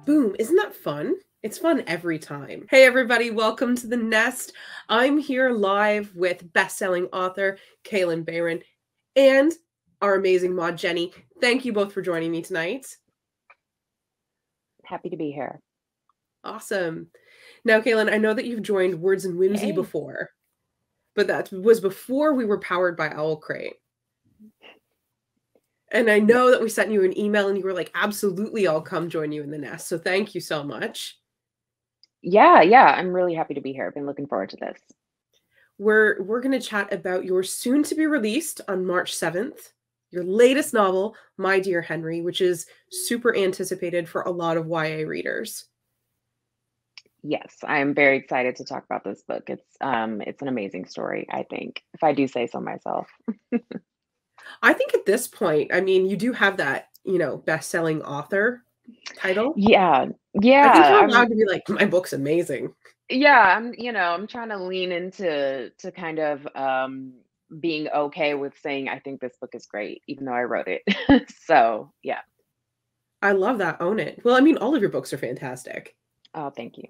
Boom, isn't that fun? It's fun every time. Hey everybody, welcome to The Nest. I'm here live with best-selling author Kalynn Bayron and our amazing mod Jenny. Thank you both for joining me tonight. Happy to be here. Awesome. Now, Kalynn, I know that you've joined Words and Whimsy Yay. before, but that was before we were powered by OwlCrate. And I know that we sent you an email and you were like, absolutely, I'll come join you in The Nest. So thank you so much. Yeah, I'm really happy to be here. I've been looking forward to this. We're going to chat about your soon to be released on March 7th, your latest novel, My Dear Henry, which is super anticipated for a lot of YA readers. Yes, I'm very excited to talk about this book. It's an amazing story, I think, if I do say so myself. I think at this point, I mean, you do have that, best-selling author title. Yeah, I think you're I'm allowed to be like, my book's amazing. I'm trying to lean into kind of being okay with saying I think this book is great, even though I wrote it. So yeah. I love that. Own it. Well, I mean, all of your books are fantastic. Oh, thank you.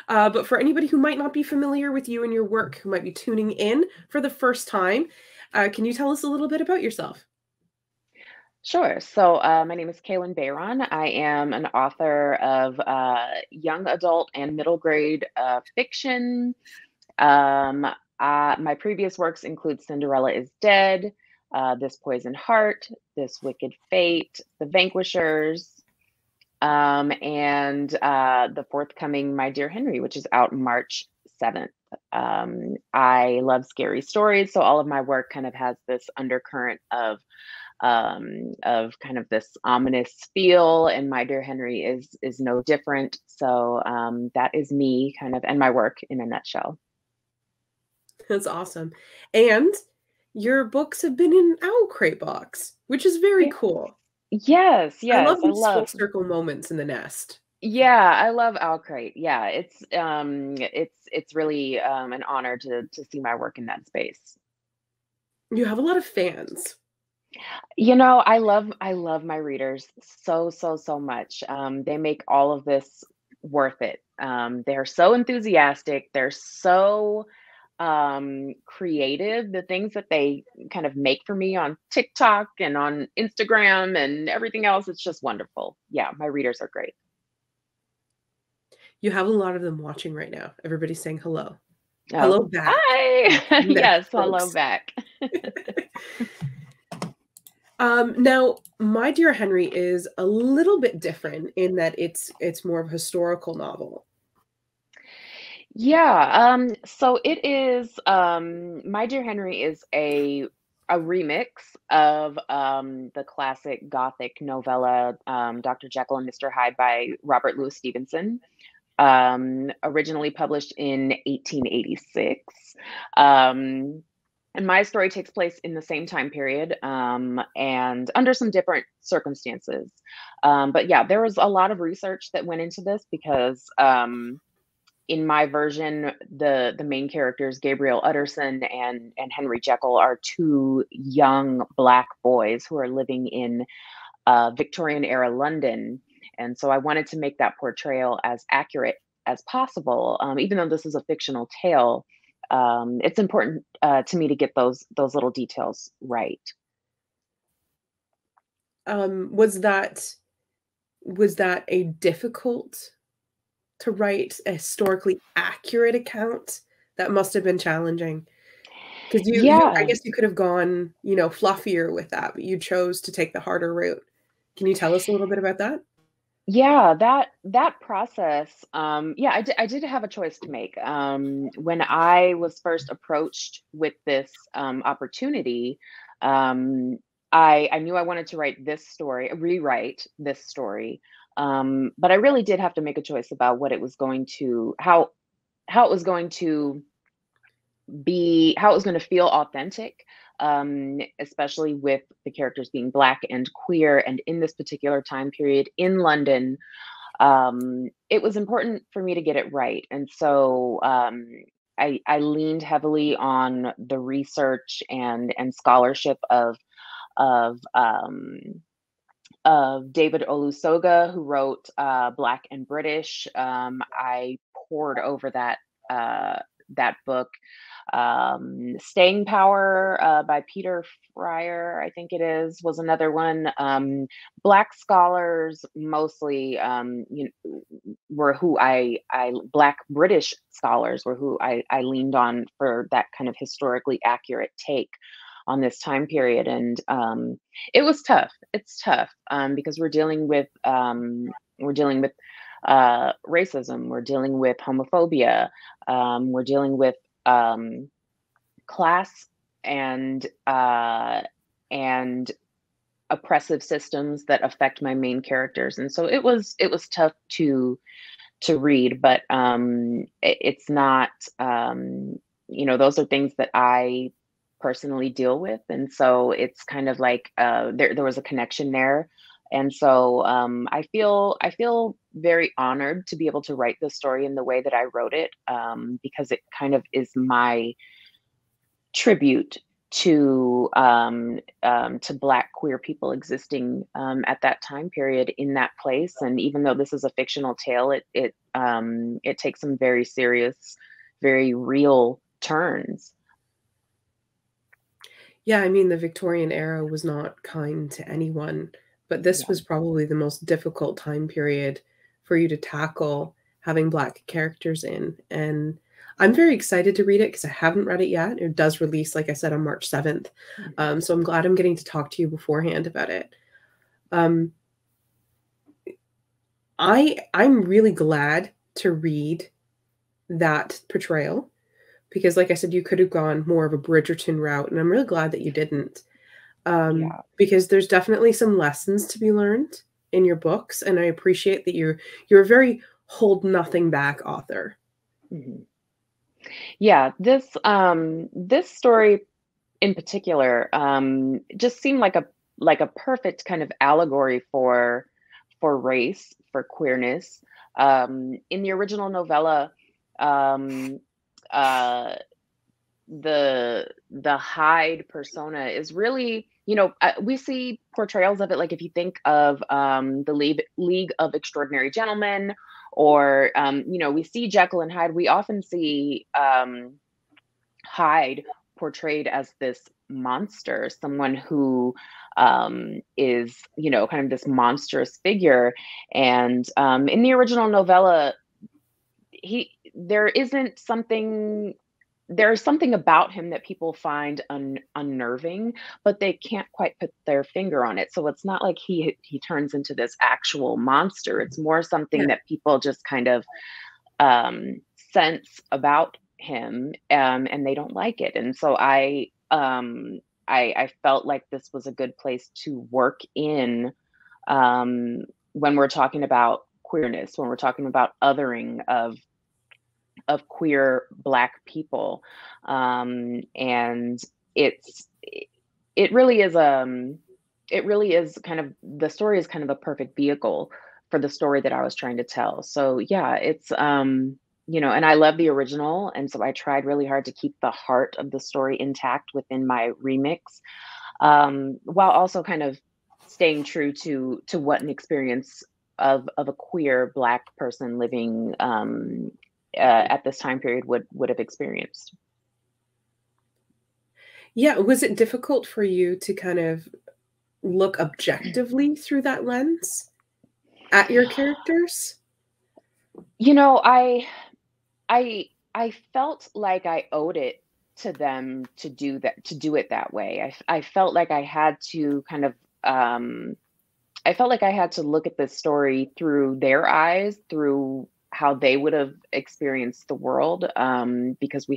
But for anybody who might not be familiar with you and your work, who might be tuning in for the first time, can you tell us a little bit about yourself? Sure. So, my name is Kalynn Bayron. I am an author of young adult and middle grade fiction. Um, my previous works include Cinderella is Dead, This Poison Heart, This Wicked Fate, The Vanquishers, and the forthcoming My Dear Henry, which is out March 7th. I love scary stories, so all of my work kind of has this undercurrent of kind of this ominous feel, and My Dear Henry is no different. So that is me kind of and my work in a nutshell. That's awesome. And your books have been in OwlCrate box, which is very Yeah. cool. Yes, I love yes, I these full love. circle moments in the nest. Yeah, I love OwlCrate. Yeah, it's really an honor to see my work in that space. You have a lot of fans. I love my readers so much. They make all of this worth it. They're so enthusiastic. They're so creative. The things that they kind of make for me on TikTok and on Instagram and everything else, it's just wonderful. Yeah, my readers are great. You have a lot of them watching right now. Everybody's saying hello. Oh, Hello back. hi. Nest Yes, hello folks. back. Now, My Dear Henry is a little bit different in that it's more of a historical novel. Yeah, so it is My Dear Henry is a remix of the classic Gothic novella Dr. Jekyll and Mr. Hyde by Robert Louis Stevenson, originally published in 1886. Um, and my story takes place in the same time period and under some different circumstances. But yeah, there was a lot of research that went into this because in my version, the main characters, Gabriel Utterson and Henry Jekyll, are two young Black boys who are living in Victorian era London. And so I wanted to make that portrayal as accurate as possible. Even though this is a fictional tale, it's important to me to get those little details right. Was that a difficult to write a historically accurate account? That must have been challenging. Because I Yeah, guess you could have gone, fluffier with that, but you chose to take the harder route. Can you tell us a little bit about that? yeah, that process, yeah, I did have a choice to make. When I was first approached with this opportunity, um, I knew I wanted to rewrite this story, but I really did have to make a choice about what it was going to, how it was going to how it was going to feel authentic, especially with the characters being Black and queer, and in this particular time period in London. It was important for me to get it right. And so I leaned heavily on the research and scholarship of of David Olusoga, who wrote Black and British. I pored over that book. Staying Power by Peter Fryer, I think it is, was another one. Black scholars mostly were who Black British scholars were who I leaned on for that kind of historically accurate take on this time period. And it was tough. It's tough because we're dealing with racism, we're dealing with homophobia, we're dealing with class and oppressive systems that affect my main characters. And so it was tough to read, but it's not those are things that I personally deal with, and so it's kind of like there was a connection there. And so I feel very honored to be able to write this story in the way that I wrote it, because it kind of is my tribute to Black queer people existing at that time period in that place. And even though this is a fictional tale, it takes some very serious, very real turns. Yeah, I mean, the Victorian era was not kind to anyone, but this was probably the most difficult time period for you to tackle having Black characters in. And I'm very excited to read it because I haven't read it yet. It does release, like I said, on March 7th. So I'm glad I'm getting to talk to you beforehand about it. I'm really glad to read that portrayal because, like I said, you could have gone more of a Bridgerton route, and I'm really glad that you didn't. Because there's definitely some lessons to be learned in your books, and I appreciate that you're a very hold nothing back author. Mm-hmm. Yeah, this story in particular just seemed like a perfect kind of allegory for race, for queerness. In the original novella, the Hyde persona is really, we see portrayals of it, like if you think of the League of Extraordinary Gentlemen, or we see Jekyll and Hyde. We often see Hyde portrayed as this monster, someone who is kind of this monstrous figure. And in the original novella, there's something about him that people find unnerving, but they can't quite put their finger on it. So it's not like he turns into this actual monster. It's more something that people just kind of sense about him, and they don't like it. And so I felt like this was a good place to work in when we're talking about queerness, when we're talking about othering of queer Black people. And it really is kind of, the story is kind of a perfect vehicle for the story that I was trying to tell. So yeah, it's and I love the original, and so I tried really hard to keep the heart of the story intact within my remix, while also kind of staying true to what an experience of a queer Black person living at this time period would have experienced. Yeah, was it difficult for you to kind of look objectively through that lens at your characters? I felt like I owed it to them to do it that way. I felt like I had to kind of I felt like I had to look at this story through their eyes, through how they would have experienced the world, because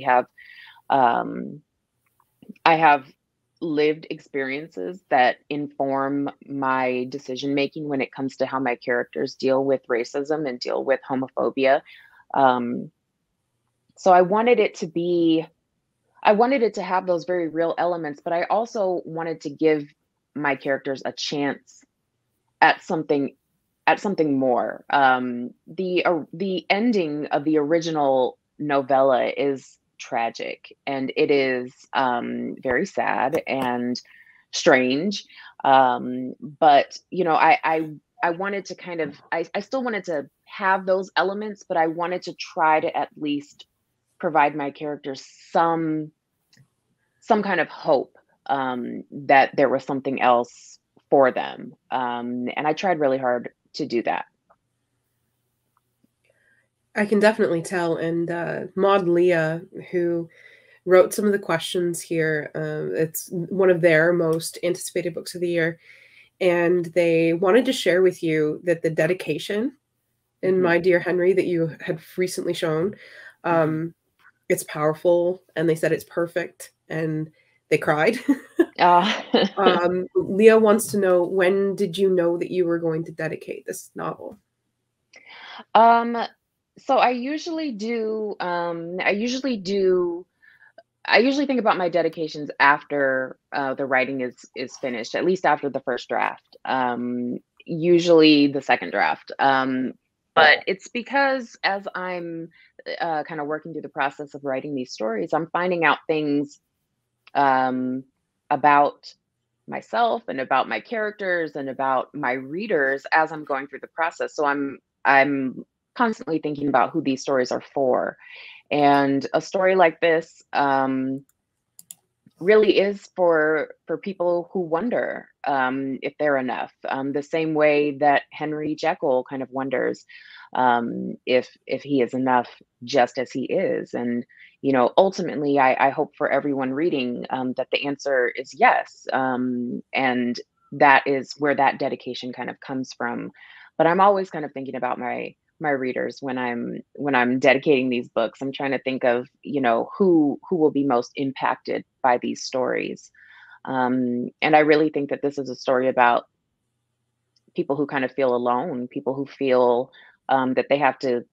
I have lived experiences that inform my decision making when it comes to how my characters deal with racism and deal with homophobia. So I wanted it to have those very real elements, but I also wanted to give my characters a chance at something more. The ending of the original novella is tragic, and it is very sad, and strange. But you know, I wanted to kind of, I still wanted to have those elements, but I wanted to try to at least provide my characters some kind of hope, that there was something else for them. And I tried really hard to do that. I can definitely tell. And Maud Leah, who wrote some of the questions here, it's one of their most anticipated books of the year. And they wanted to share with you that the dedication in My Dear Henry that you had recently shown, it's powerful, and they said it's perfect, and they cried. Leah wants to know, when did you know that you were going to dedicate this novel? So I usually think about my dedications after the writing is finished, at least after the first draft. Usually the second draft. But it's because as I'm kind of working through the process of writing these stories, I'm finding out things about myself and about my characters and about my readers as I'm going through the process. So I'm constantly thinking about who these stories are for. And a story like this really is for people who wonder if they're enough. The same way that Henry Jekyll kind of wonders if he is enough just as he is. And you know, ultimately, I hope for everyone reading that the answer is yes, and that is where that dedication kind of comes from. But I'm always kind of thinking about my readers when I'm dedicating these books. I'm trying to think of, you know, who will be most impacted by these stories. And I really think that this is a story about people who kind of feel alone, people who feel that they have to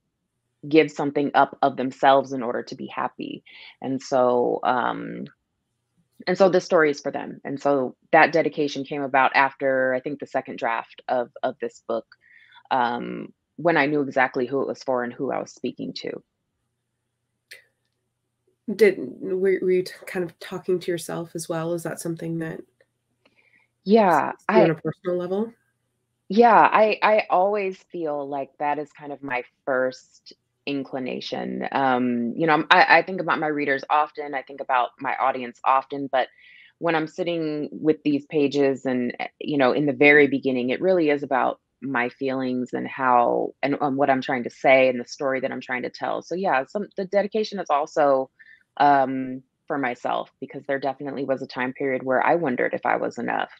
give something up of themselves in order to be happy. And so this story is for them. And so that dedication came about after, I think, the second draft of this book, when I knew exactly who it was for and who I was speaking to. Were you kind of talking to yourself as well? Is that something that, yeah, on a personal level? Yeah, I always feel like that is kind of my first inclination. You know, I think about my readers often, I think about my audience often, but when I'm sitting with these pages and, you know, in the very beginning, it really is about my feelings and how and what I'm trying to say and the story that I'm trying to tell. So yeah, the dedication is also for myself, because there definitely was a time period where I wondered if I was enough.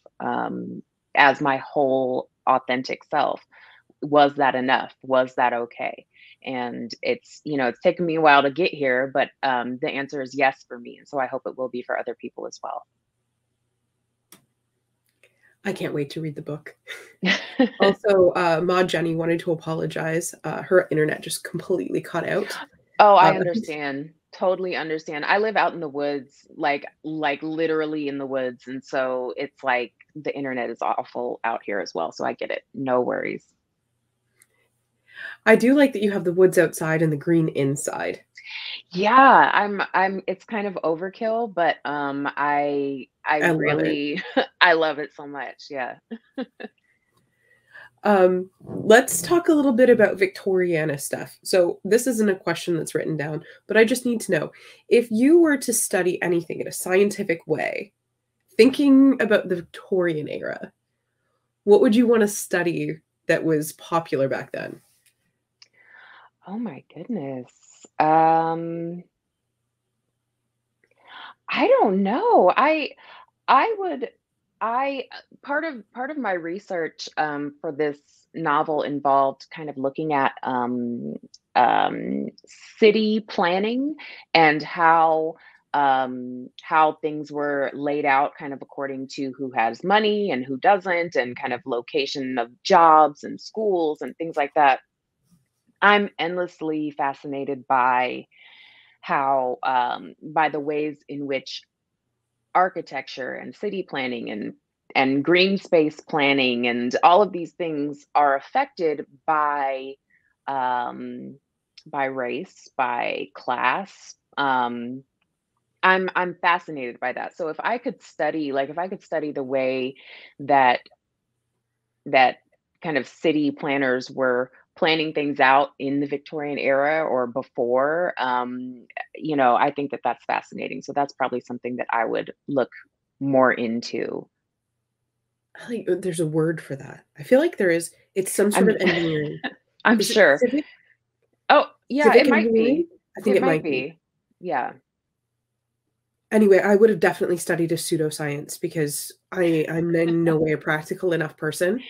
As my whole authentic self. Was that enough? Was that okay? And it's, you know, it's taken me a while to get here, but the answer is yes for me. And so I hope it will be for other people as well. I can't wait to read the book. Also, Maud Jenny wanted to apologize. Her internet just completely cut out. Oh, I understand. Totally understand. I live out in the woods, like literally in the woods. And so it's like the internet is awful out here as well. So I get it. No worries. I do like that you have the woods outside and the green inside. Yeah, it's kind of overkill, but I really I love it so much. Yeah. Let's talk a little bit about Victoriana stuff. So this isn't a question that's written down, but I just need to know, if you were to study anything in a scientific way, thinking about the Victorian era, what would you want to study that was popular back then? Oh my goodness. I don't know. I would I part of my research for this novel involved kind of looking at um, city planning and how things were laid out kind of according to who has money and who doesn't, and kind of location of jobs and schools and things like that. I'm endlessly fascinated by how by the ways in which architecture and city planning and green space planning and all of these things are affected um, by race, by class, I'm fascinated by that. So if I could study, like if I could study the way that that kind of city planners were planning things out in the Victorian era or before, I think that that's fascinating. So that's probably something that I would look more into. There's a word for that. I feel like there is. It's some sort I'm of engineering. I'm Is it sure. civic Oh, yeah, it civic might be. engineering? I think It it might might be. be. Yeah. Anyway, I would have definitely studied a pseudoscience because I'm in no way a practical enough person.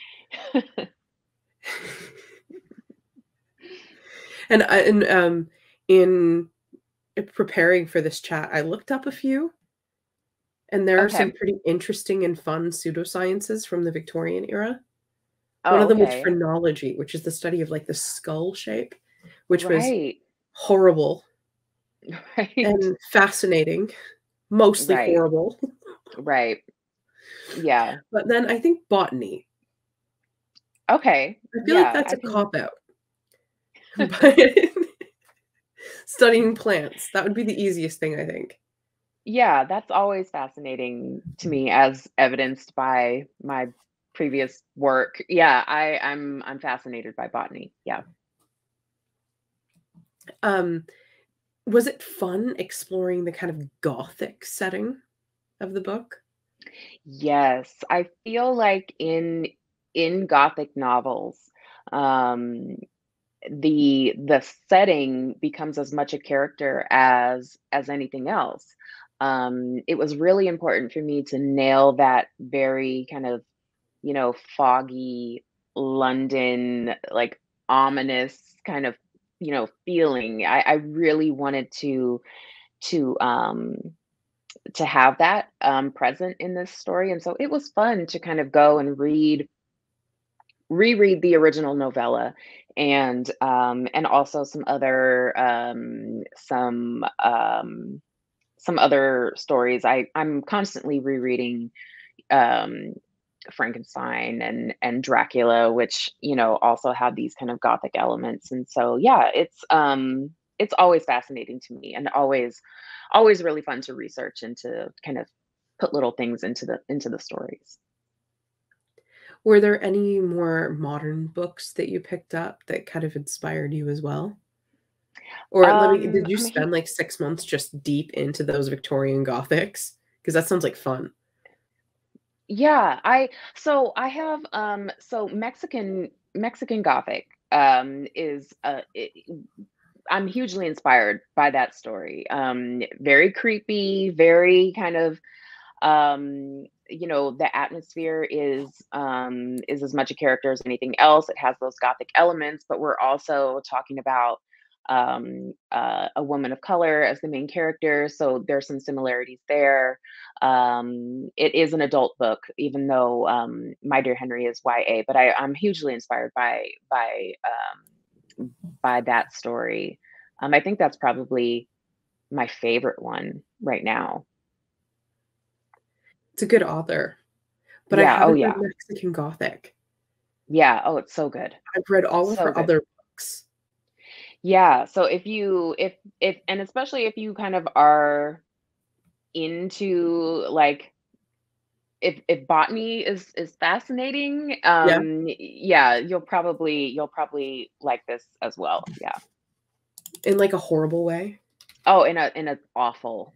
And in preparing for this chat, I looked up a few, and there are some Okay. pretty interesting and fun pseudosciences from the Victorian era. One Oh, of them was okay. phrenology, which is the study of like the skull shape, which was Right. horrible Right. and fascinating, mostly Right. horrible. Right. Yeah. But then I think botany. Okay. I feel like Yeah, that's I a can. cop out. But studying plants, that would be the easiest thing, I think. Yeah, that's always fascinating to me as evidenced by my previous work. Yeah, I'm fascinated by botany. Yeah. Um, was it fun exploring the kind of gothic setting of the book? Yes, I feel like in Gothic novels, um, the setting becomes as much a character as anything else. It was really important for me to nail that very kind of, foggy London, like ominous kind of, feeling. I really wanted to um to have that present in this story. And so it was fun to kind of go and reread the original novella and also some other stories. I'm constantly rereading um Frankenstein and Dracula, which, also have these kind of gothic elements. And so yeah, it's always fascinating to me and always really fun to research and to kind of put little things into the stories. Were there any more modern books that you picked up that kind of inspired you as well? Or did you I'm a spend like 6 months just deep into those Victorian Gothics? Because that sounds like fun. Yeah, I have so Mexican Gothic is I'm hugely inspired by that story. Very creepy, very kind of the atmosphere is as much a character as anything else. It has those gothic elements, but we're also talking about a woman of color as the main character, so there's some similarities there. It is an adult book, even though My Dear Henry is YA, but I'm hugely inspired by that story. I think that's probably my favorite one right now. It's a good author, but I Yeah. Oh, haven't read yeah. Mexican Gothic. Yeah. Oh, it's so good. I've read all of So her good. other books. Yeah. So if and especially if you kind of are into like if botany is fascinating, Yeah, yeah, you'll probably like this as well. Yeah. in like a horrible way. Oh, in a awful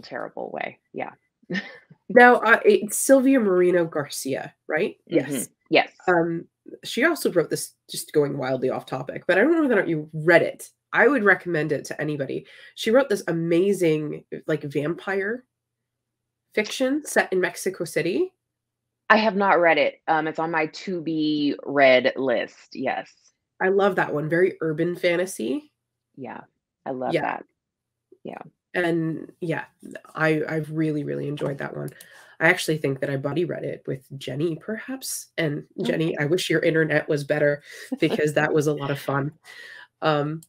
terrible way. Yeah. Now, it's Sylvia Moreno Garcia, right? Hmm. Yes. Yes. Um, she also wrote this, just going wildly off topic, but I don't know whether or not you read it. I would recommend it to anybody. She wrote this amazing, like, vampire fiction set in Mexico City. I have not read it. It's on my to be read list. Yes. I love that one. Very urban fantasy. Yeah. I love Yeah. that. Yeah. And yeah, I've really, really enjoyed that one. I actually think that I buddy read it with Jenny, perhaps. And Jenny, Okay. I wish your internet was better because that was a lot of fun. Um,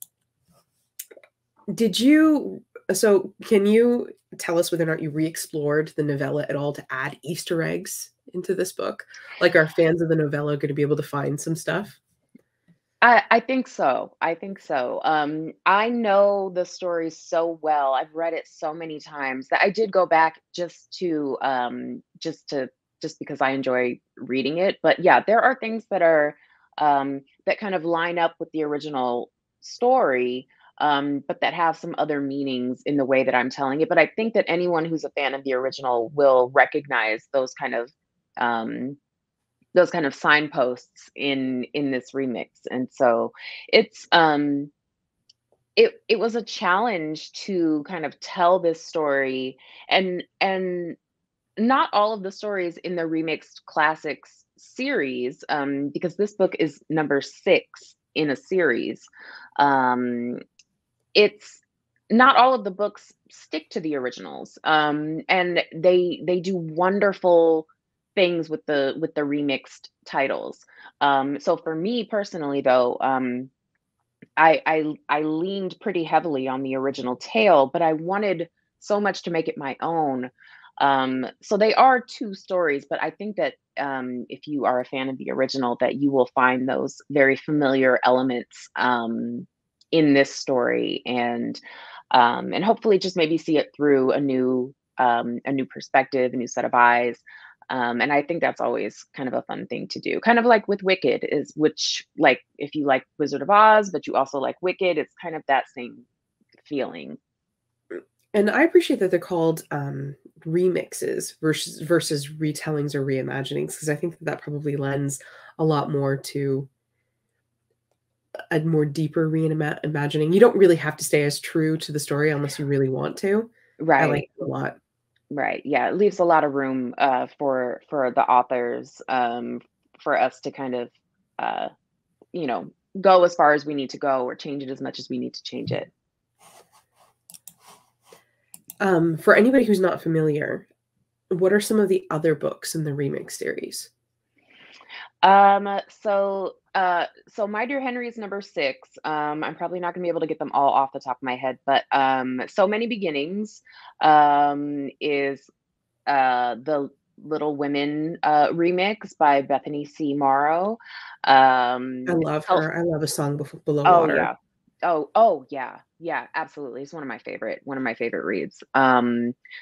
did you so can you tell us whether or not you re-explored the novella at all to add Easter eggs into this book? Like, are fans of the novella going to be able to find some stuff? I think so. I think so. I know the story so well. I've read it so many times that I did go back just because I enjoy reading it. But yeah, there are things that are that kind of line up with the original story, but that have some other meanings in the way that I'm telling it. But I think that anyone who's a fan of the original will recognize um, those kind of signposts in this remix. And so it's it was a challenge to kind of tell this story, and not all of the stories in the remixed classics series, because this book is number 6 in a series. um it's not all of the books stick to the originals, and they do wonderful things with the remixed titles. So for me personally, though, I leaned pretty heavily on the original tale, but I wanted so much to make it my own. So they are two stories, but I think that if you are a fan of the original, that you will find those very familiar elements in this story, and hopefully just maybe see it through a new perspective, a new set of eyes. And I think that's always kind of a fun thing to do. Kind of like with Wicked, is which, like, if you like Wizard of Oz, but you also like Wicked, it's kind of that same feeling. And I appreciate that they're called remixes versus retellings or reimaginings, because I think that that probably lends a lot more to a more deeper reimagining. You don't really have to stay as true to the story unless you really want to. I like Right. it a lot. Right. Yeah. It leaves a lot of room for the authors, for us to kind of uh, you know, go as far as we need to go, or change it as much as we need to change it. For anybody who's not familiar, what are some of the other books in the remix series? So My Dear Henry is number 6. I'm probably not gonna be able to get them all off the top of my head, but So Many Beginnings is the Little Women remix by Bethany C. Morrow. I love Help. her. I love A Song Below Oh Water. yeah. Yeah. Yeah, absolutely. It's one of my favorite reads.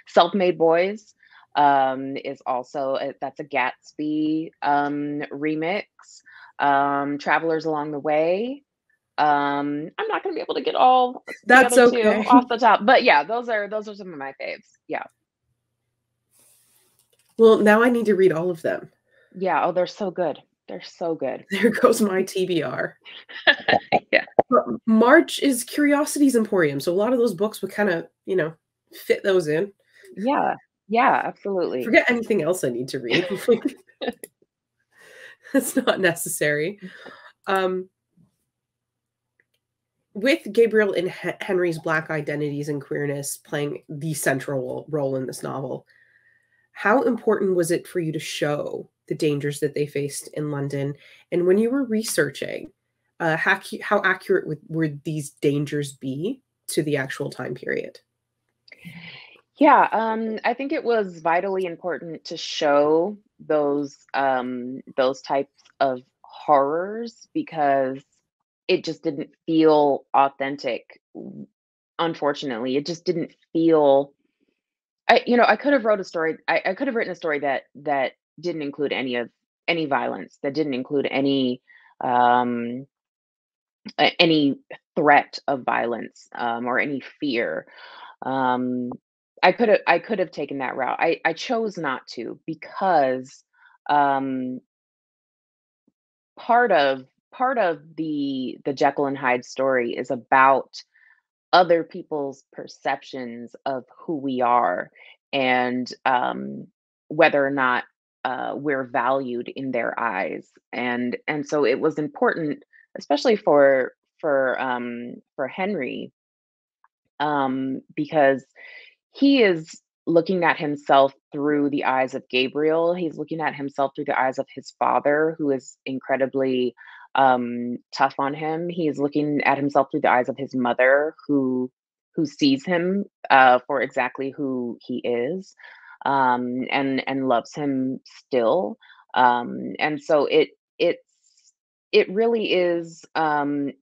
Self-Made Boys is also that's a Gatsby remix. Travelers Along the Way. I'm not going to be able to get all the That's other two okay. off the top, but yeah, those are some of my faves. Yeah. Well, now I need to read all of them. Yeah, oh, they're so good. They're so good. There goes my TBR. Yeah. But March is Curiosities Emporium, so a lot of those books would kind of, fit those in. Yeah. Yeah, absolutely. Forget anything else I need to read. It's not necessary. Um, with Gabriel and Henry's Black identities and queerness playing the central role in this novel, how important was it for you to show the dangers that they faced in London? And when you were researching, how accurate would these dangers be to the actual time period? Yeah, I think it was vitally important to show those types of horrors, because it just didn't feel authentic. Unfortunately, it just didn't feel. I could have wrote a story. I could have written a story that didn't include any violence, that didn't include um, any threat of violence, or any fear. Um, I could have taken that route. I chose not to, because um, part of part of the Jekyll and Hyde story is about other people's perceptions of who we are, and whether or not we're valued in their eyes. And so it was important, especially for Henry, because he is looking at himself through the eyes of Gabriel. He's looking at himself through the eyes of his father, who is incredibly tough on him. He's looking at himself through the eyes of his mother, who sees him for exactly who he is, and loves him still. And so it's it really is. I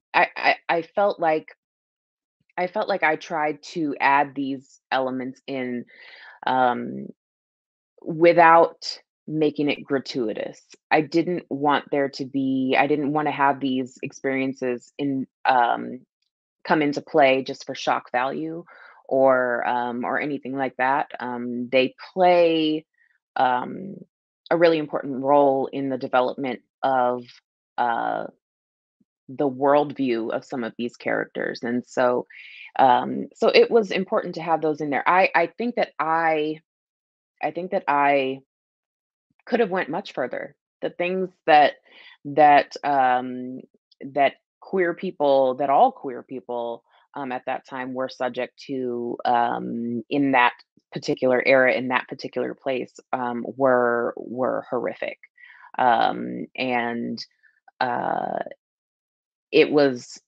felt like I tried to add these elements in, um, without making it gratuitous. I didn't want to have these experiences come into play just for shock value or anything like that. They play um, a really important role in the development of uh, the worldview of some of these characters, and so it was important to have those in there. I think that I could have went much further. The things that that that all queer people at that time were subject to in that particular era, in that particular place, were horrific, and uh, it was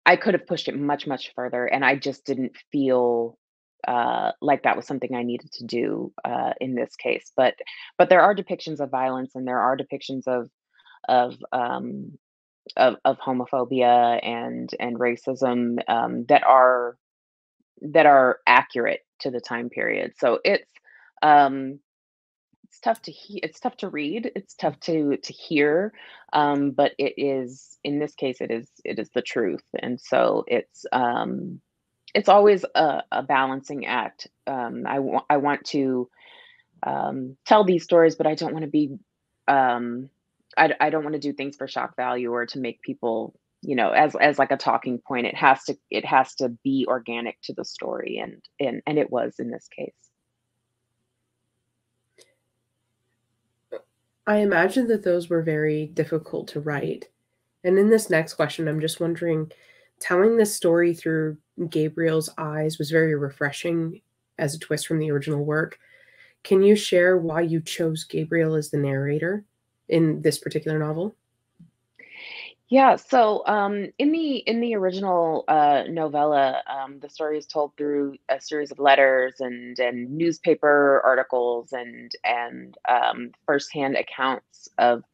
I could have pushed it much, much further, and I just didn't feel like that was something I needed to do in this case. But there are depictions of violence, and there are depictions of of homophobia and racism that are accurate to the time period. So um, it's tough to read, it's tough to hear, but it is in this case, it is the truth, and so it's always a balancing act. I want to tell these stories, but I don't want to be I don't want to do things for shock value or to make people, as like a talking point. It has to be organic to the story, and it was in this case. I imagine that those were very difficult to write. And in this next question, I'm just wondering, telling this story through Gabriel's eyes was very refreshing as a twist from the original work. Can you share why you chose Gabriel as the narrator in this particular novel? Yeah, so in the original novella, the story is told through a series of letters and newspaper articles and firsthand accounts of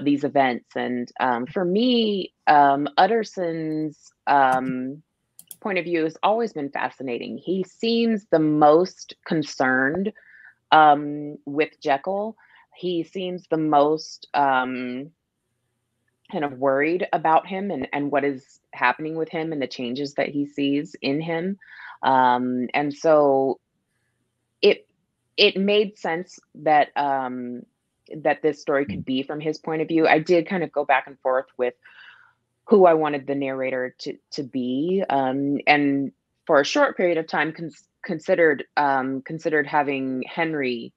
these events. And for me, Utterson's point of view has always been fascinating. He seems the most concerned with Jekyll. He seems the most kind of worried about him and what is happening with him and the changes that he sees in him. And so it it made sense that that this story could be from his point of view. I did kind of go back and forth with who I wanted the narrator to be, and for a short period of time considered having Henry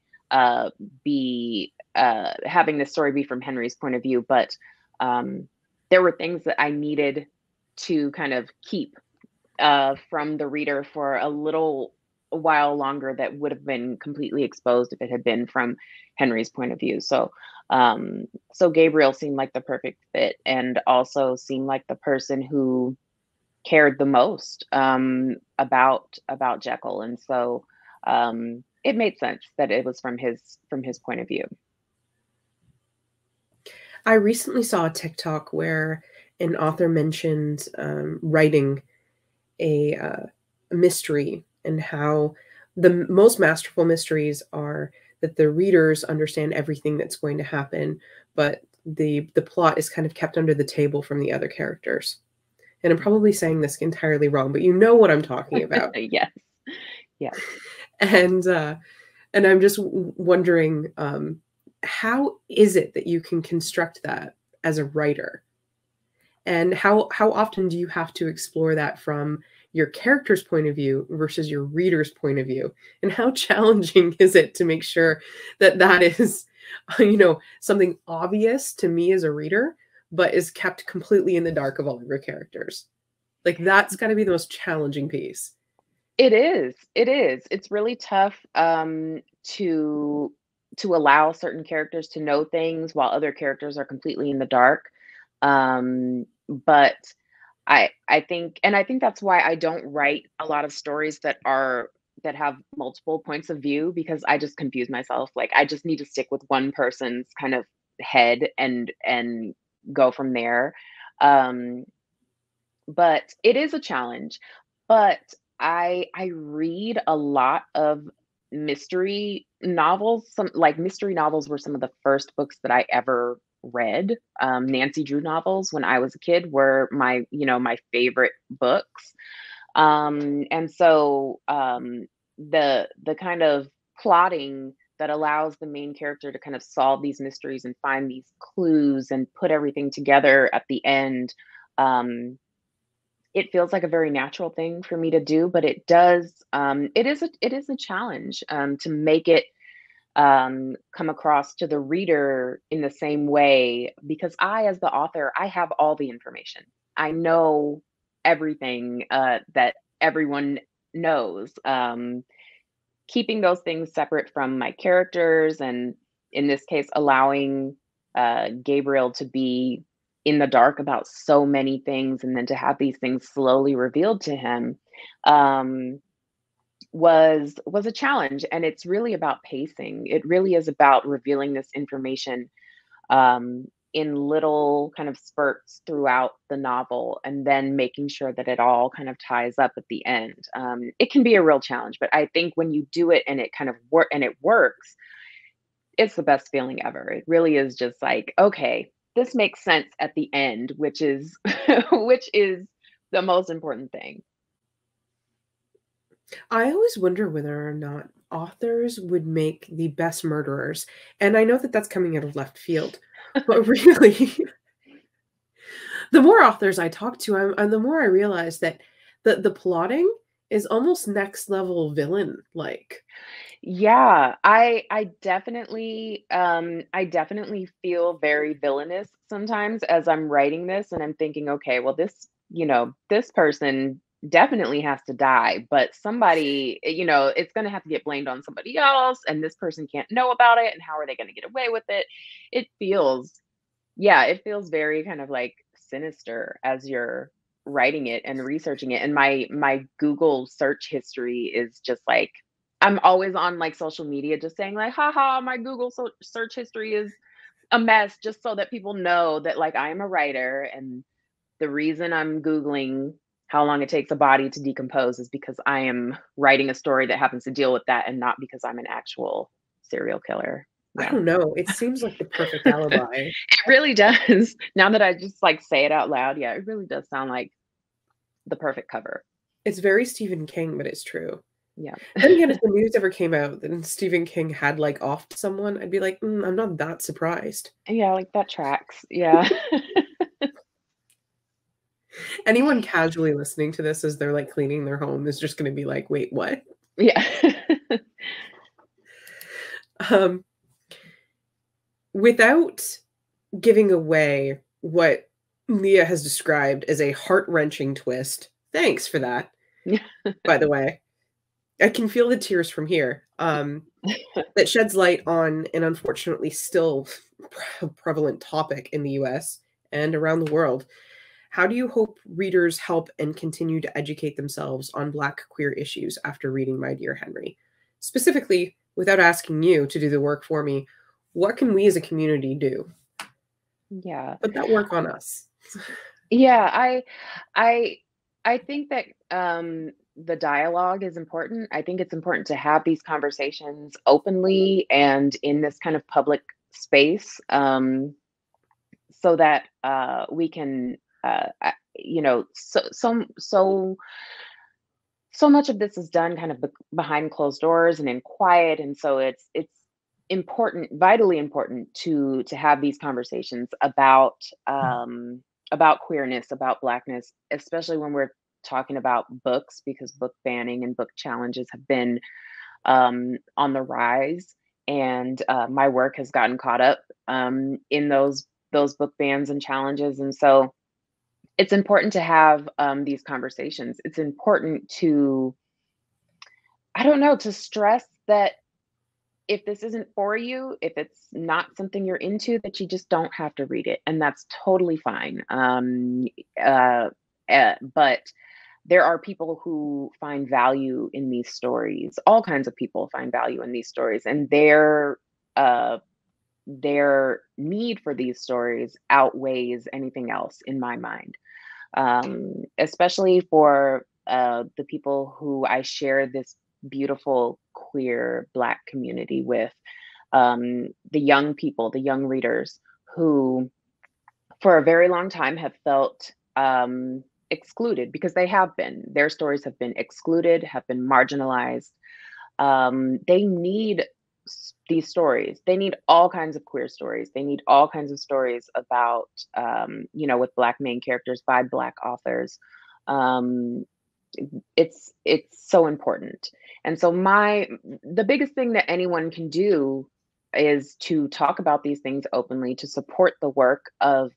be having this story be from Henry's point of view, but um, there were things that I needed to kind of keep from the reader for a while longer that would have been completely exposed if it had been from Henry's point of view. So Gabriel seemed like the perfect fit, and also seemed like the person who cared the most about Jekyll, and so it made sense that it was from his point of view. I recently saw a TikTok where an author mentioned writing a mystery, and how the most masterful mysteries are that the readers understand everything that's going to happen, but the plot is kind of kept under the table from the other characters. And I'm probably saying this entirely wrong, but you know what I'm talking about. Yes, yes. And and I'm just wondering, how is it that you can construct that as a writer? And how often do you have to explore that from your character's point of view versus your reader's point of view? And how challenging is it to make sure that that is, something obvious to me as a reader, but is kept completely in the dark of all of your characters? Like, that's got to be the most challenging piece. It is. It is. It's really tough to allow certain characters to know things while other characters are completely in the dark. But I think that's why I don't write a lot of stories that have multiple points of view, because I just confuse myself. Like, I just need to stick with one person's kind of head and go from there. Um, but it is a challenge. But I read a lot of mystery novels. Some like mystery novels were some of the first books that I ever read. Nancy Drew novels when I was a kid were my favorite books. And so the kind of plotting that allows the main character to kind of solve these mysteries and find these clues and put everything together at the end. Um, it feels like a very natural thing for me to do, but it does. It is a challenge to make it come across to the reader in the same way, because I, as the author, I have all the information. I know everything that everyone knows. Keeping those things separate from my characters, and in this case, allowing Gabriel to be in the dark about so many things, and then to have these things slowly revealed to him, um, was a challenge. And it's really about pacing. It really is about revealing this information in little kind of spurts throughout the novel, and then making sure that it all kind of ties up at the end. It can be a real challenge, but I think when you do it and it kind of works, it's the best feeling ever. It really is just like, okay, this makes sense at the end, which is which is the most important thing. I always wonder whether or not authors would make the best murderers. And I know that that's coming out of left field, but really, the more authors I talk to, the more I realize that the plotting is almost next level villain like. Yeah, I definitely feel very villainous sometimes as I'm writing this, and I'm thinking, okay, well, this person definitely has to die, but somebody, it's going to have to get blamed on somebody else, and this person can't know about it, and how are they going to get away with it? It feels, yeah, it feels very kind of like sinister as you're writing it and researching it. And my Google search history is just like, I'm always on like social media just saying like, haha, my Google search history is a mess, just so that people know that like I am a writer, and the reason I'm Googling how long it takes a body to decompose is because I am writing a story that happens to deal with that, and not because I'm an actual serial killer. I Yeah. don't know. It seems like the perfect alibi. It really does. Now that I just like say it out loud, yeah, it really does sound like the perfect cover. It's very Stephen King, but it's true. Yeah. Then again, if the news ever came out that Stephen King had like offed someone, I'd be like, I'm not that surprised. Yeah, like that tracks. Yeah. Anyone casually listening to this as they're like cleaning their home is just going to be like, wait, what? Yeah. Um, without giving away what Leah has described as a heart-wrenching twist, thanks for that, by the way. I can feel the tears from here. That sheds light on an unfortunately still prevalent topic in the US and around the world. How do you hope readers help and continue to educate themselves on Black queer issues after reading My Dear Henry? Specifically, without asking you to do the work for me, what can we as a community do? Yeah. Put that work on us. Yeah, I I think that the dialogue is important. I think it's important to have these conversations openly and in this kind of public space, so that we can, so much of this is done kind of behind closed doors and in quiet, and so it's important, vitally important, to have these conversations about queerness, about Blackness, especially when we're talking about books, because book banning and book challenges have been on the rise, and my work has gotten caught up in those book bans and challenges, and so it's important to have these conversations. It's important to, I don't know, to stress that if this isn't for you, if it's not something you're into, that you just don't have to read it, and that's totally fine. Uh, but there are people who find value in these stories. All kinds of people find value in these stories, and uh, their need for these stories outweighs anything else in my mind, especially for the people who I share this beautiful queer Black community with, the young people, the young readers who, for a very long time, have felt excluded because they have been. Their stories have been excluded, have been marginalized. They need these stories. They need all kinds of queer stories. They need all kinds of stories about, with Black main characters by Black authors. Um, it's so important. And so the biggest thing that anyone can do is to talk about these things openly, to support the work of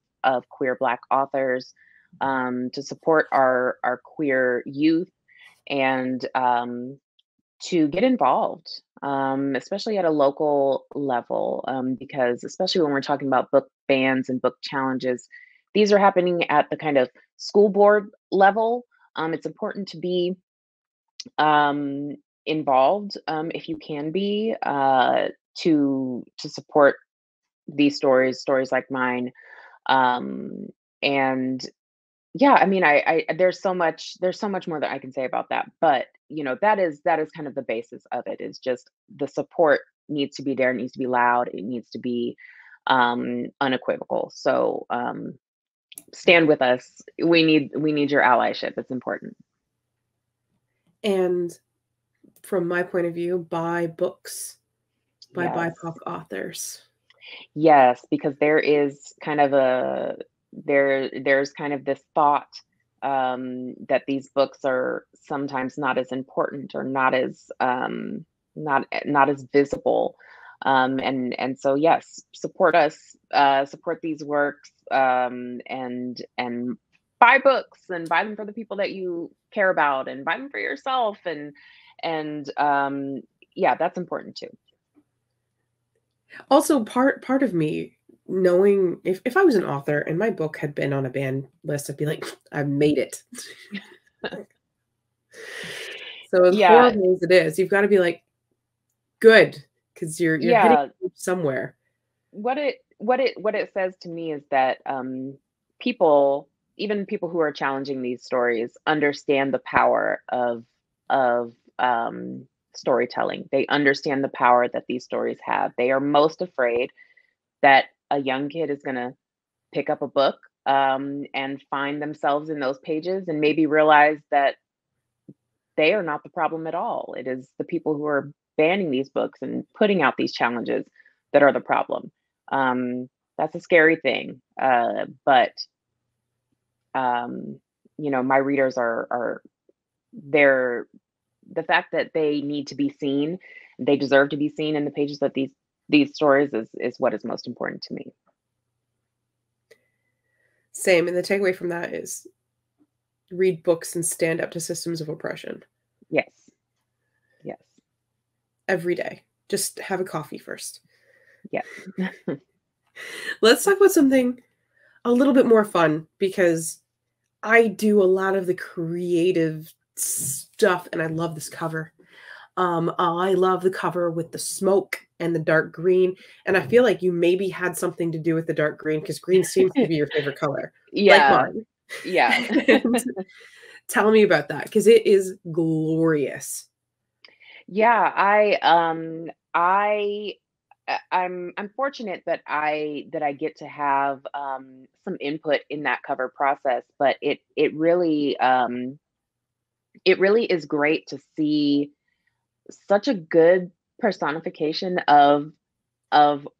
queer Black authors, to support our queer youth, and to get involved, especially at a local level, because especially when we're talking about book bans and book challenges, these are happening at the kind of school board level. It's important to be involved, if you can be, to support these stories like mine. And yeah, I mean, I there's so much more that I can say about that, but that is kind of the basis of it, is just the support needs to be there, it needs to be loud, it needs to be unequivocal. So stand with us. We need your allyship. It's important. And from my point of view, buy books by Yes. BIPOC authors. Yes, because there is kind of there's kind of this thought that these books are sometimes not as important, or not as visible. And so yes, support us, support these works, and buy books, and buy them for the people that you care about, and buy them for yourself, and yeah, that's important too. Also, part of me knowing if I was an author and my book had been on a banned list, I'd be like, I've made it. So as Yeah, horrible as it is, you've got to be like, good, because you're hitting yeah. somewhere. What it says to me is that people, even people who are challenging these stories, understand the power of storytelling. They understand the power that these stories have. They are most afraid that a young kid is going to pick up a book, and find themselves in those pages, and maybe realize that they are not the problem at all. It is the people who are banning these books and putting out these challenges that are the problem. That's a scary thing. But my readers are they're the fact that they need to be seen, they deserve to be seen in the pages of these stories, is what is most important to me. Same. And the takeaway from that is read books and stand up to systems of oppression. Yes. Yes. Every day. Just have a coffee first. Yes. Let's talk about something a little bit more fun, because I do a lot of the creative stuff and I love this cover. I love the cover with the smoke and the dark green. And I feel like you maybe had something to do with the dark green, because green seems to be your favorite color. Like Yeah. mine. Yeah. Tell me about that, because it is glorious. Yeah, I'm fortunate that I get to have some input in that cover process, but it really is great to see such a good personification of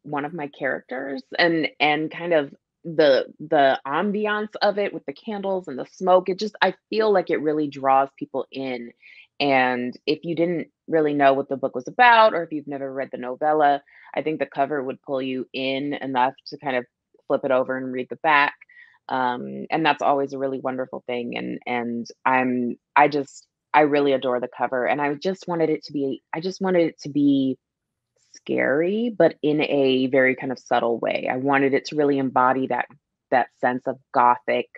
one of my characters, and kind of the ambiance of it with the candles and the smoke. I feel like it really draws people in. And if you didn't really know what the book was about, or if you've never read the novella, I think the cover would pull you in enough to kind of flip it over and read the back. And that's always a really wonderful thing. And I really adore the cover, and I just wanted it to be scary, but in a very kind of subtle way. I wanted it to really embody that sense of gothic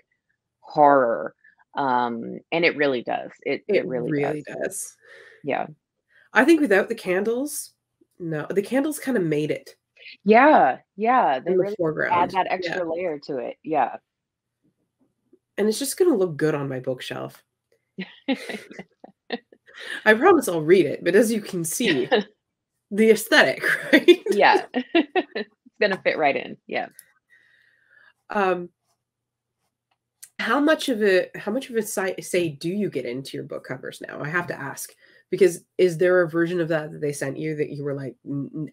horror. And it really does. It really does. Really does. Yeah. I think without the candles, no, the candles kind of made it. Yeah, yeah, they in the really add foreground. that Yeah. extra layer to it. Yeah. And it's just gonna look good on my bookshelf. I promise I'll read it, but as you can see, the aesthetic, right? Yeah. It's gonna fit right in. Yeah. Um, how much of a say do you get into your book covers now? I have to ask, because is there a version of that they sent you that you were like,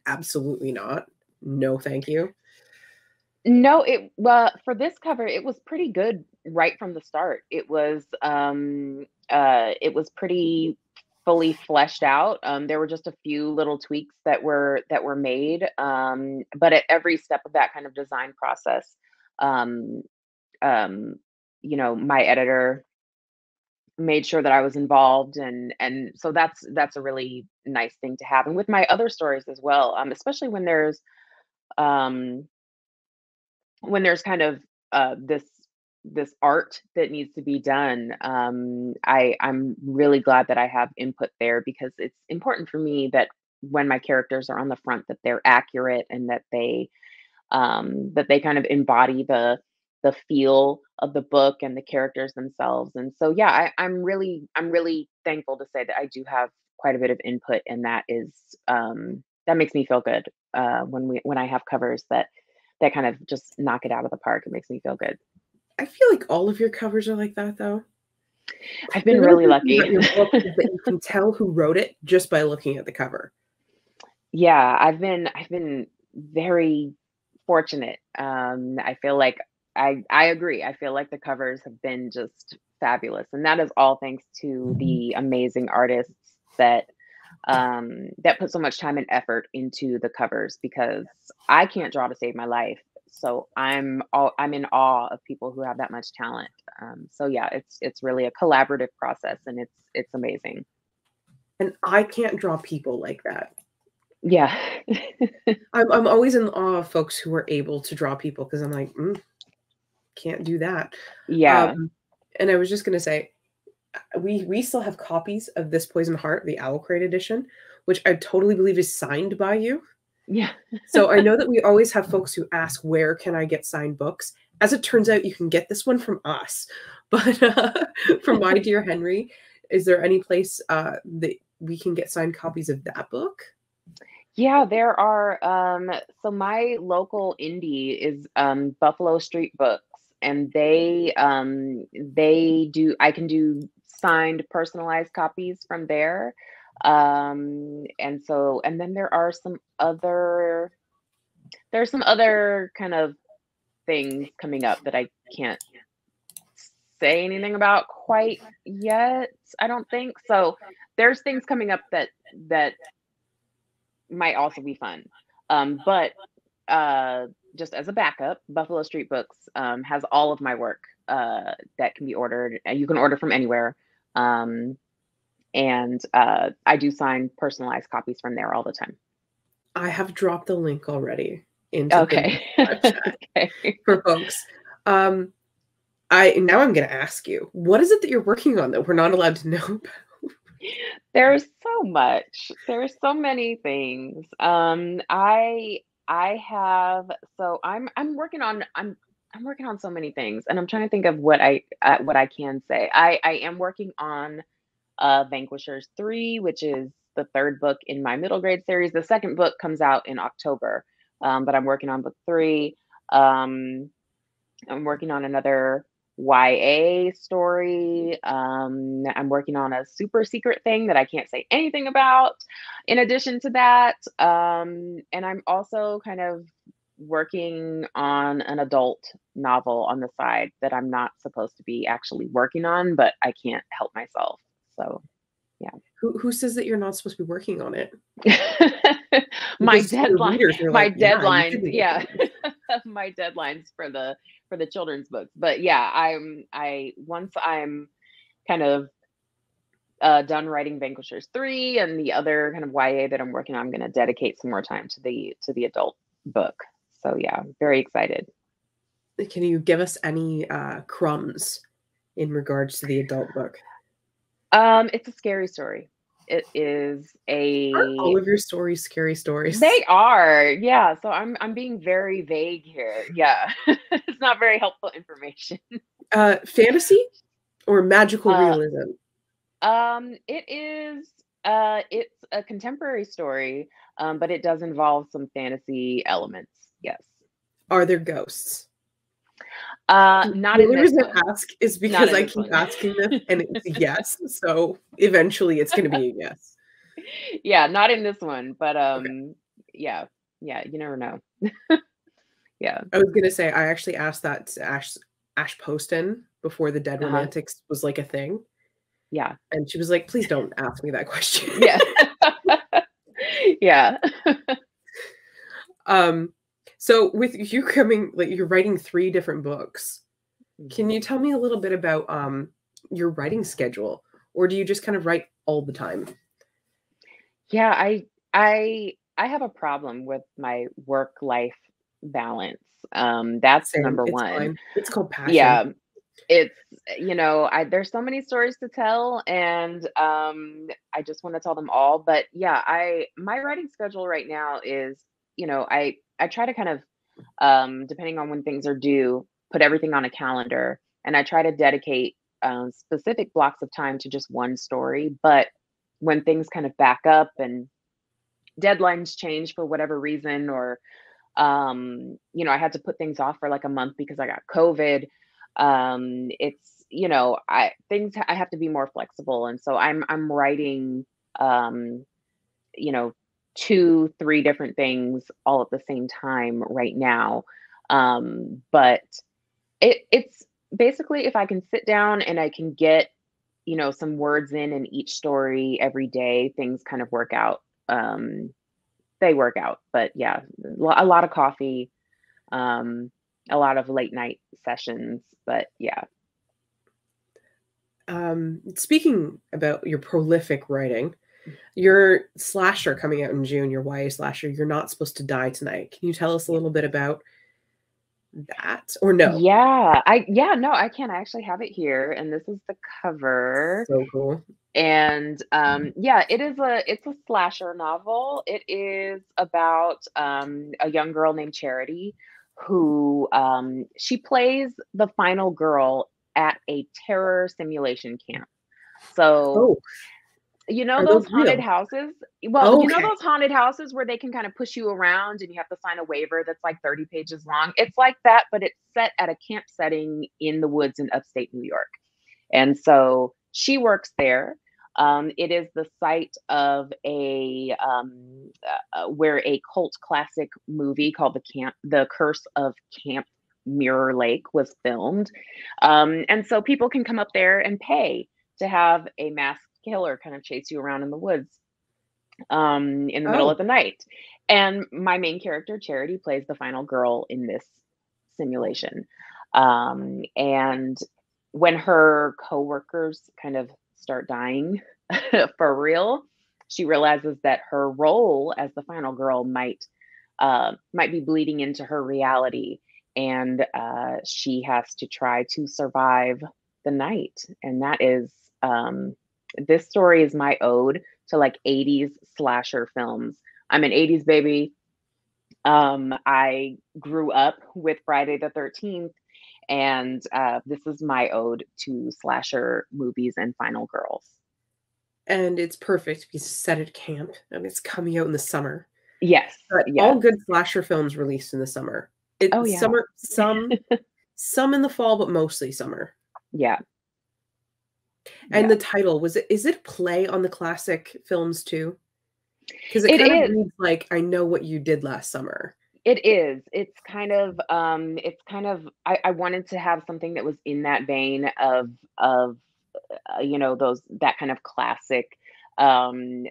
absolutely not, no, thank you? No, well, for this cover, it was pretty good right from the start. It was pretty fully fleshed out. There were just a few little tweaks that were made. But at every step of that kind of design process, um, um, my editor made sure that I was involved, and so that's a really nice thing to have. And with my other stories as well, especially um when there's kind of this art that needs to be done. I'm really glad that I have input there, because it's important for me that when my characters are on the front, that they're accurate, and that they kind of embody the feel of the book and the characters themselves. And so yeah, I'm really thankful to say that I do have quite a bit of input, and that makes me feel good when I have covers that kind of just knock it out of the park. It makes me feel good. I feel like all of your covers are like that, though. I've The been really really good thing lucky. about your book is that you can tell who wrote it just by looking at the cover. Yeah, I've been very fortunate. I feel like I agree. I feel like the covers have been just fabulous, and that is all thanks to the amazing artists that put so much time and effort into the covers, because I can't draw to save my life. So I'm in awe of people who have that much talent. So yeah, it's really a collaborative process, and it's amazing. And I can't draw people like that. Yeah. I'm always in awe of folks who are able to draw people, because I'm like, can't do that. Yeah. And I was just gonna say, we still have copies of This Poison Heart, the OwlCrate edition, which I totally believe is signed by you. Yeah. So I know that we always have folks who ask, where can I get signed books? As it turns out, you can get this one from us. But from My Dear Henry, is there any place that we can get signed copies of that book? Yeah, there are. So my local indie is Buffalo Street Books, and they do. I can do signed, personalized copies from there. And then there's some other kind of things coming up that I can't say anything about quite yet. I don't think so. There's things coming up that might also be fun. But just as a backup, Buffalo Street Books has all of my work that can be ordered. You can order from anywhere. And I do sign personalized copies from there all the time. I have dropped the link already into the Okay. chat Okay. for folks. Now I'm going to ask you, what is it that you're working on that we're not allowed to know about? There's so much. There's so many things. I have so I'm working on so many things, and I'm trying to think of what I can say. I am working on Vanquishers 3, which is the third book in my middle grade series. The second book comes out in October, but I'm working on book 3. I'm working on another YA story. I'm working on a super secret thing that I can't say anything about. In addition to that, and I'm also kind of working on an adult novel on the side that I'm not supposed to be actually working on, but I can't help myself. So, yeah. Who says that you're not supposed to be working on it? My Because your deadline, readers are my like, yeah, you deadlines, should be yeah. working on it. My deadlines for the children's books. But yeah, once I'm kind of done writing Vanquishers 3 and the other kind of YA that I'm working on, I'm going to dedicate some more time to the adult book. So yeah, very excited. Can you give us any crumbs in regards to the adult book? It's a scary story. It is Aren't all a of your stories scary stories? They are, yeah. So I'm being very vague here. Yeah. It's not very helpful information. Fantasy or magical Uh realism? it is it's a contemporary story, but it does involve some fantasy elements. Yes. Are there ghosts? Not The in only this reason I one. ask is Not because in I this keep one. asking this and it's a yes. So eventually it's going to be a yes. Yeah, not in this one, but Okay. yeah. Yeah, you never know. Yeah. I was going to say, I actually asked that to Ash Poston before the Dead Uh-huh. Romantics was like a thing. Yeah. And she was like, please don't ask me that question. Yeah. Yeah. um, so with you coming, like you're writing 3 different books. Can Mhm. you tell me a little bit about your writing schedule, or do you just kind of write all the time? Yeah, I have a problem with my work life balance. That's Same, number it's one. fine. It's called passion. Yeah, it's I there's so many stories to tell, and I just want to tell them all. But yeah, I my writing schedule right now is, I try to kind of, depending on when things are due, put everything on a calendar, and I try to dedicate specific blocks of time to just one story. But when things kind of back up and deadlines change for whatever reason, or I had to put things off for like a month because I got COVID. It's, I have to be more flexible, and so I'm writing, um you know 2 3 different things all at the same time right now. But it's basically, if I can sit down and I can get, some words in each story every day, things kind of work out. They work out. But yeah, a lot of coffee, um, a lot of late night sessions. But yeah. Speaking about your prolific writing, your slasher coming out in June, your YA slasher, You're Not Supposed to Die Tonight. Can you tell us a Yeah. little bit about that, or no? No, I can. I actually have it here, and this is the cover. So cool. And yeah, it's a slasher novel. It is about a young girl named Charity, who she plays the final girl at a terror simulation camp. So, Oh, are those those haunted real? houses? Well, Okay. those haunted houses where they can kind of push you around and you have to sign a waiver that's like 30 pages long. It's like that, but it's set at a camp setting in the woods in upstate New York. And so she works there. It is the site of where a cult classic movie called The Curse of Camp Mirror Lake was filmed. And so people can come up there and pay to have a masked killer kind of chase you around in the woods, in the middle of Oh, the night. And my main character, Charity, plays the final girl in this simulation. And when her coworkers kind of start dying for real, she realizes that her role as the final girl might be bleeding into her reality, and she has to try to survive the night. And that is, this story is my ode to like 80s slasher films. I'm an 80s baby. I grew up with Friday the 13th, and this is my ode to slasher movies and final girls. and it's perfect because it's set at camp and it's coming out in the summer. Yes, But all yes. good slasher films released in the summer. Oh, It yeah. summer, some in the fall, but mostly summer. Yeah, And yeah. the title, is it a play on the classic films too? Because it It kind of is. reads like I Know What You Did Last Summer. It is. I wanted to have something that was in that vein of those that kind of classic um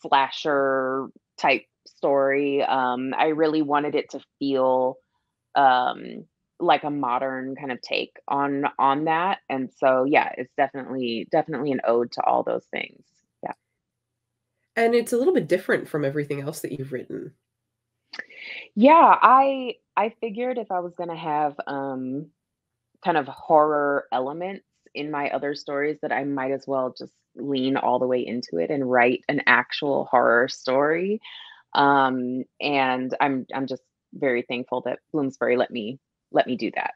slasher type story. I really wanted it to feel um like a modern kind of take on that. And so yeah, it's definitely an ode to all those things. Yeah. And it's a little bit different from everything else that you've written. Yeah, I figured if I was going to have kind of horror elements in my other stories, that I might as well just lean all the way into it and write an actual horror story. And I'm just very thankful that Bloomsbury let me do that.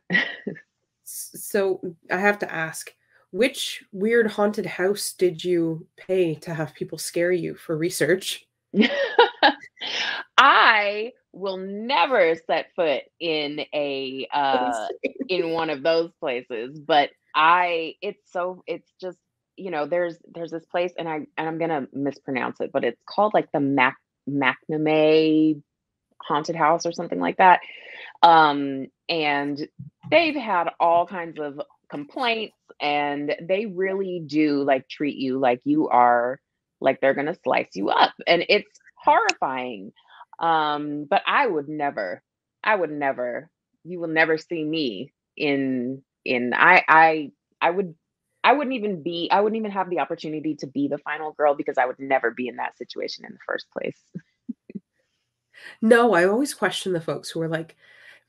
So I have to ask, which weird haunted house did you pay to have people scare you for research? I will never set foot in a in one of those places, but it's just, you know, there's this place, and I'm gonna mispronounce it, but it's called like the McNamee haunted house or something like that. And they've had all kinds of complaints, and they really do like treat you like you are, like they're gonna slice you up, and it's horrifying. But I would never, you will never see me I wouldn't even have the opportunity to be the final girl, because I would never be in that situation in the first place. No, I always question the folks who are like,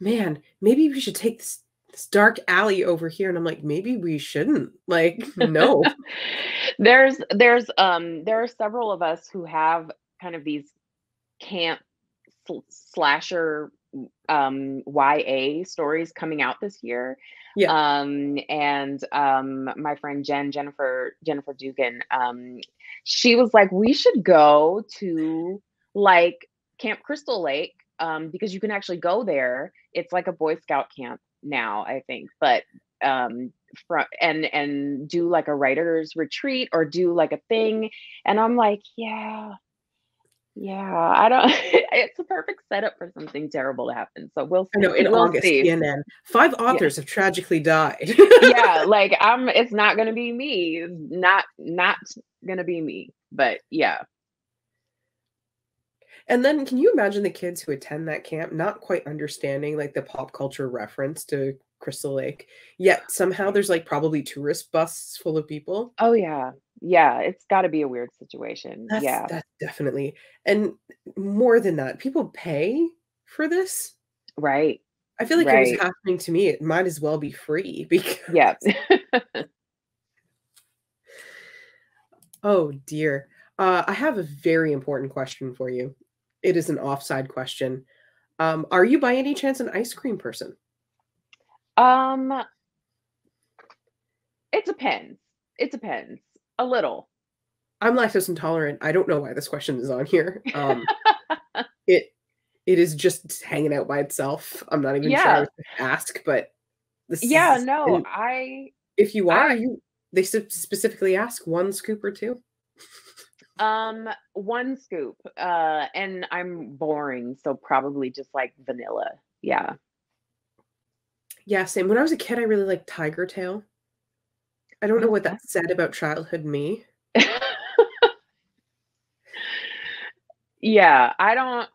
man, maybe we should take this dark alley over here. And I'm like, maybe we shouldn't. Like, no. There are several of us who have kind of these camp slasher YA stories coming out this year. Yeah. And my friend Jennifer Dugan, she was like, we should go to like Camp Crystal Lake, because you can actually go there. It's like a Boy Scout camp now, I think, but and do like a writer's retreat or do like a thing. And I'm like, yeah, I don't. It's a perfect setup for something terrible to happen. So we'll see. I know, in we'll August, see. CNN, 5 authors have tragically died. Yeah, like it's not gonna be me. It's not gonna be me. But yeah. And then can you imagine the kids who attend that camp not quite understanding like the pop culture reference to Crystal Lake, yet somehow there's like probably tourist buses full of people? Oh yeah. Yeah, it's got to be a weird situation. That's definitely. And more than that, people pay for this. Right. I feel like if it was happening to me, it might as well be free because yeah. Oh dear. I have a very important question for you. It is an offside question. Are you by any chance an ice cream person? It depends. It depends. A little. I'm lactose intolerant. I don't know why this question is on here. It is just hanging out by itself. I'm not even sure to ask, but this If you are, they specifically ask 1 scoop or 2? 1 scoop. And I'm boring, so probably just like vanilla. Yeah. Yeah, same. When I was a kid, I really liked Tiger Tail. I don't know what that said about childhood me. Yeah, I don't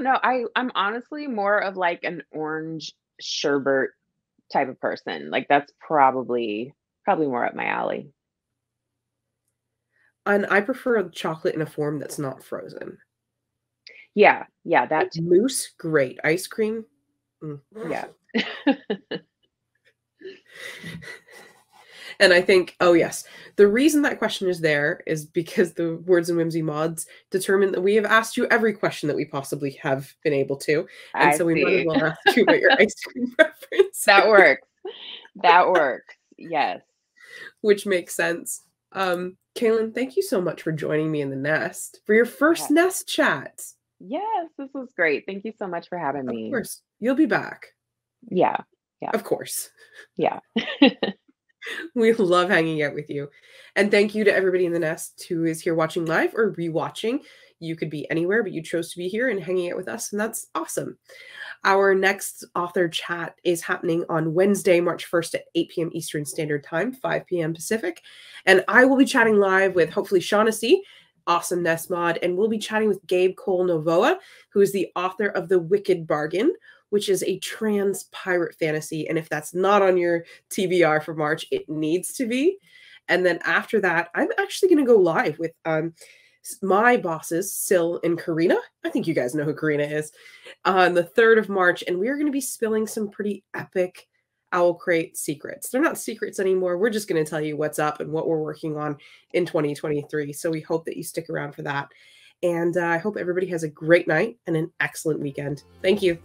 know. I'm honestly more of like an orange sherbet type of person. Like that's probably more up my alley. And I prefer chocolate in a form that's not frozen. Yeah, that too. Mousse, great. Ice cream, yeah. And I think, oh yes, the reason that question is there is because the Words and Whimsy mods determined that we have asked you every question that we possibly have been able to. And so we might as well ask you about your ice cream preference. That works. That works. Yes. Which makes sense. Kalynn, thank you so much for joining me in the nest for your first nest chat. Yes, this was great. Thank you so much for having me. Of course. You'll be back. Yeah. Of course. Yeah. We love hanging out with you. And thank you to everybody in the nest who is here watching live or rewatching. You could be anywhere, but you chose to be here and hanging out with us, and that's awesome. Our next author chat is happening on Wednesday, March 1st at 8 p.m. Eastern Standard Time, 5 p.m. Pacific. And I will be chatting live with hopefully Shaughnessy, awesome nest mod, and we'll be chatting with Gabe Cole Novoa, who is the author of The Wicked Bargain, which is a trans pirate fantasy. And if that's not on your TBR for March, it needs to be. And then after that, I'm actually going to go live with my bosses, Sil and Karina. I think you guys know who Karina is, on the 3rd of March. And we're going to be spilling some pretty epic OwlCrate secrets. They're not secrets anymore. We're just going to tell you what's up and what we're working on in 2023. So we hope that you stick around for that. And I hope everybody has a great night and an excellent weekend. Thank you.